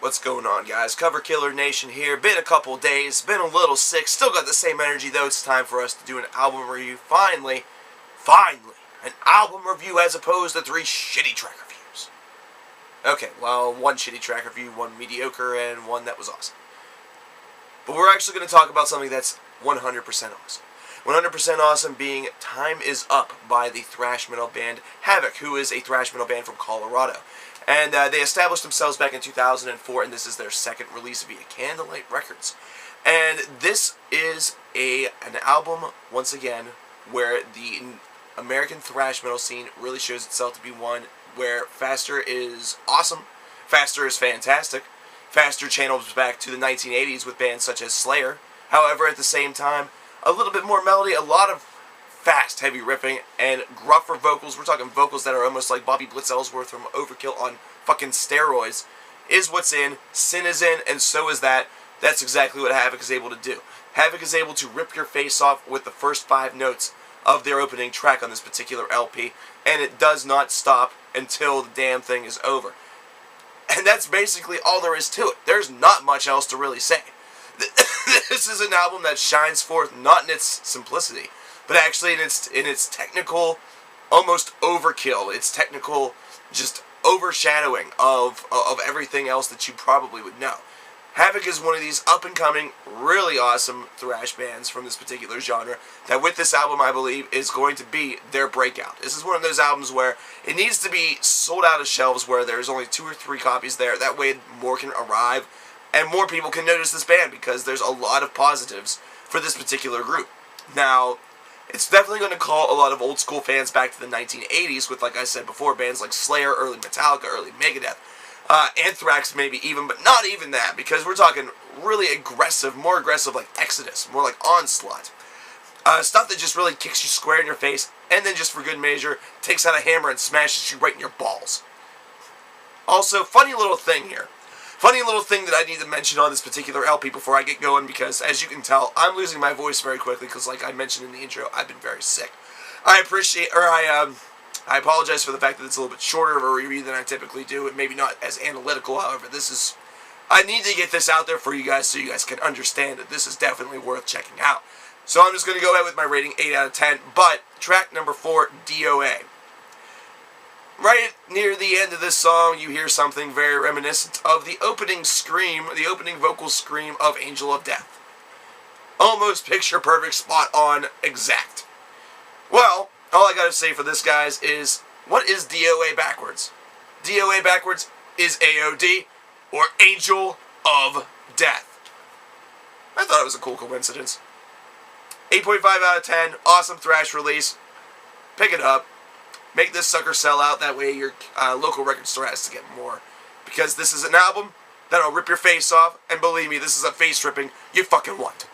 What's going on, guys? Cover Killer Nation here. Been a couple days, been a little sick, still got the same energy though. It's time for us to do an album review. Finally, an album review as opposed to 3 shitty track reviews. Okay, well, 1 shitty track review, 1 mediocre, and 1 that was awesome. But we're actually going to talk about something that's 100% awesome. 100% awesome being Time Is Up by the thrash metal band Havok, who is a thrash metal band from Colorado. And they established themselves back in 2004, and this is their second release via Candlelight Records. And this is an album, once again, where the American thrash metal scene really shows itself to be one where faster is awesome, faster is fantastic, faster channels back to the 1980s with bands such as Slayer. However, at the same time, a little bit more melody, a lot of fast, heavy riffing, and gruffer vocals. We're talking vocals that are almost like Bobby Blitz Ellsworth from Overkill on fucking steroids. Is what's in, Sin is in, and so is that. That's exactly what Havok is able to do. Havok is able to rip your face off with the first 5 notes of their opening track on this particular LP, and it does not stop until the damn thing is over. And that's basically all there is to it. There's not much else to really say. This is an album that shines forth not in its simplicity, but actually in its technical, almost overkill, its technical just overshadowing of everything else that you probably would know. Havok is one of these up-and-coming, really awesome thrash bands from this particular genre that with this album, I believe, is going to be their breakout. This is one of those albums where it needs to be sold out of shelves where there's only 2 or 3 copies there. That way more can arrive and more people can notice this band because there's a lot of positives for this particular group. Now, it's definitely going to call a lot of old-school fans back to the 1980s with, like I said before, bands like Slayer, early Metallica, early Megadeth, Anthrax maybe even, but not even that, because we're talking really aggressive, more aggressive like Exodus, more like Onslaught. Stuff that just really kicks you square in your face, and then just for good measure, takes out a hammer and smashes you right in your balls. Also, funny little thing here. Funny little thing that I need to mention on this particular LP before I get going, because as you can tell, I'm losing my voice very quickly because, like I mentioned in the intro, I've been very sick. I apologize for the fact that it's a little bit shorter of a review than I typically do, and maybe not as analytical. However, I need to get this out there for you guys so you guys can understand that this is definitely worth checking out. So I'm just going to go ahead with my rating 8 out of 10. But track number 4, D.O.A. Right near the end of this song, you hear something very reminiscent of the opening scream, the opening vocal scream of Angel of Death. Almost picture perfect, spot on, exact. Well, all I gotta say for this, guys, is what is D.O.A. backwards? D.O.A. backwards is A.O.D. or Angel of Death. I thought it was a cool coincidence. 8.5 out of 10, awesome thrash release. Pick it up. Make this sucker sell out, that way your local record store has to get more. Because this is an album that'll rip your face off, and believe me, this is a face ripping you fucking want.